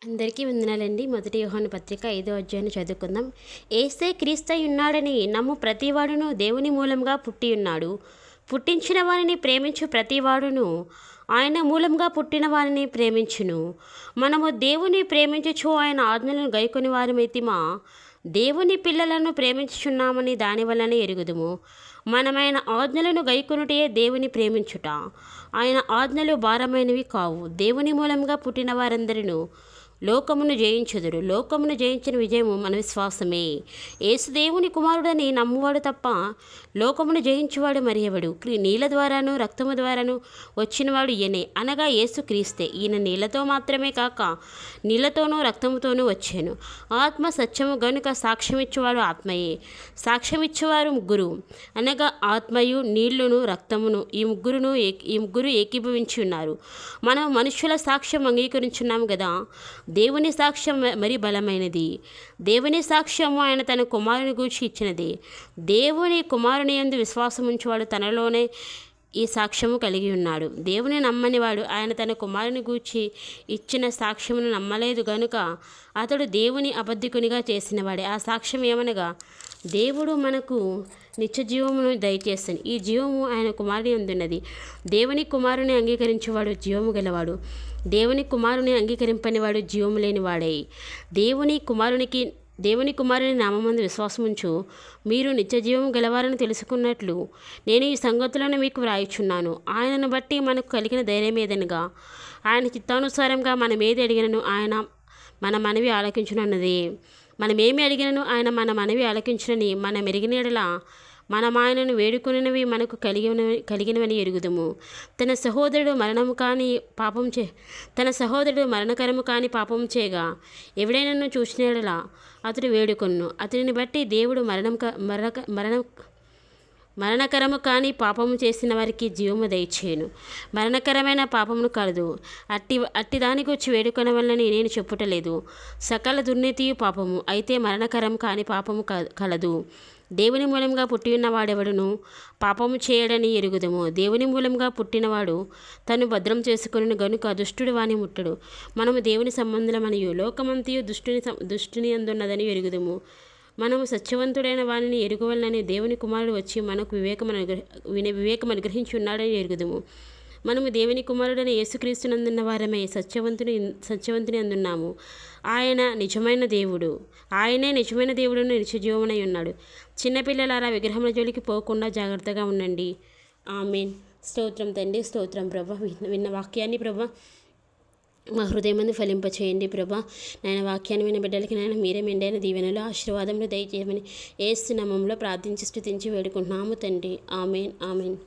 అందరికీ వందనాలండి. మొదటి యోహాను పత్రిక 5వ అధ్యాయాన్ని చదువుకుందాం. యేసే క్రీస్తై ఉన్నాడని నమ్ము ప్రతివాడును దేవుని మూలంగా పుట్టి ఉన్నాడు. పుట్టించిన వారిని ప్రేమించు ప్రతివాడును ఆయన మూలంగా పుట్టిన వారిని ప్రేమించును. మనము దేవుని ప్రేమించుచు ఆయన ఆజ్ఞలను గైకొని వారమైతిమా దేవుని పిల్లలను ప్రేమించుచున్నామని దాని వల్లనే ఎరుగుదుము. మనమైన ఆజ్ఞలను గైకొనుటే దేవుని ప్రేమించుట. ఆయన ఆజ్ఞలు భారమైనవి కావు. దేవుని మూలంగా పుట్టిన వారందరినూ లోకమును జయించుదురు. లోకమును జయించిన విజయము మన విశ్వాసమే. యేసు దేవుని కుమారుడని నమ్మువాడు తప్ప లోకమును జయించువాడు మరి ఎవడు? నీళ్ళ ద్వారాను రక్తము ద్వారాను వచ్చినవాడు ఈయనే, అనగా యేసు క్రీస్తే. ఈయన నీళ్లతో మాత్రమే కాక నీళ్లతోనూ రక్తముతోనూ వచ్చాను. ఆత్మ సత్యము గనుక సాక్ష్యమిచ్చువాడు ఆత్మయే. సాక్ష్యమిచ్చువారు ముగ్గురు, అనగా ఆత్మయు నీళ్లును రక్తమును, ఈ ముగ్గురు ఏకీభవించి ఉన్నారు. మనం మనుషుల సాక్ష్యం అంగీకరించున్నాము కదా, దేవుని సాక్ష్యం మరి బలమైనది. దేవుని సాక్ష్యము ఆయన తన కుమారుని గూర్చి ఇచ్చినది. దేవుని కుమారుని యందు విశ్వాసం ఉంచువాడు తనలోనే ఈ సాక్ష్యము కలిగి ఉన్నాడు. దేవుని నమ్మనివాడు ఆయన తన కుమారుని గూర్చి ఇచ్చిన సాక్ష్యమును నమ్మలేదు గనుక అతడు దేవుని అబద్ధికునిగా చేసినవాడే. ఆ సాక్ష్యం ఏమనగా, దేవుడు మనకు నిత్య జీవమును దయచేస్తాను. ఈ జీవము ఆయన కుమారుని అందున్నది. దేవుని కుమారుని అంగీకరించేవాడు జీవము గలవాడు. దేవుని కుమారుని అంగీకరింపనివాడు జీవము లేనివాడే. దేవుని కుమారుని నామమందు విశ్వాసముంచు మీరు నిత్య జీవము గలవారని తెలుసుకున్నట్లు నేను ఈ సంగతులను మీకు వ్రాయిచున్నాను. ఆయనను బట్టి మనకు కలిగిన ధైర్యం ఏదనగా, ఆయన చిత్తానుసారంగా మనం ఏది అడిగినను ఆయన మన మనవి ఆలకించునన్నదే. మనమేమి అడిగినను ఆయన మన మనవి ఆలకించునని మనం ఎరిగిన యెడల మనం ఆయనను వేడుకొనినవి మనకు కలిగినవని ఎరుగుదుము. తన సహోదరుడు మరణకరము కాని పాపము చేయగా ఎవడైనను చూసిన యెడల అతడు వేడుకొను. అతడిని బట్టి దేవుడు మరణకరము కాని పాపము చేసిన వారికి జీవము దయచేయను. మరణకరమైన పాపమును కలదు. అట్టి దాని గురించి వేడుకొనవలనని నేను చెప్పుటలేదు. సకల దుర్నీతియు పాపము, అయితే మరణకరం కాని పాపము కలదు. దేవుని మూలంగా పుట్టిన వాడెవడును పాపము చేయడని ఎరుగుదము. దేవుని మూలంగా పుట్టినవాడు తను భద్రం చేసుకుని గనుక దుష్టుడు వాని ముట్టడు. మనము దేవుని సంబంధులమనియు లోకమంతయు దుష్టుని అందున్నదని ఎరుగుదము. మనము సత్యవంతుడైన వానిని ఎరుగవలనని దేవుని కుమారుడు వచ్చి మనకు వివేకం అనుగ్రహించి ఉన్నాడని ఎరుగుదము. మనము దేవుని కుమారుడైన యేసుక్రీస్తునందున్న వారమే సత్యవంతుని అందున్నాము. ఆయనే నిజమైన దేవుడును నిత్యజీవమునై ఉన్నాడు. చిన్నపిల్లలారా విగ్రహముల జోలికి పోకుండా జాగ్రత్తగా ఉండండి. ఆమేన్. స్తోత్రం తండ్రి, స్తోత్రం ప్రభా. విన్న వాక్యాన్ని ప్రభా మా హృదయమందు ఫలింపచేయండి ప్రభా. నాయన వాక్యాన్ని విన్న బిడ్డలకి నాయన మీరే మెండైన దీవెనలు ఆశీర్వాదములు దయచేయమని యేసు నామములో ప్రార్థించి స్తుతించి వేడుకుంటున్నాము తండ్రి. ఆమేన్.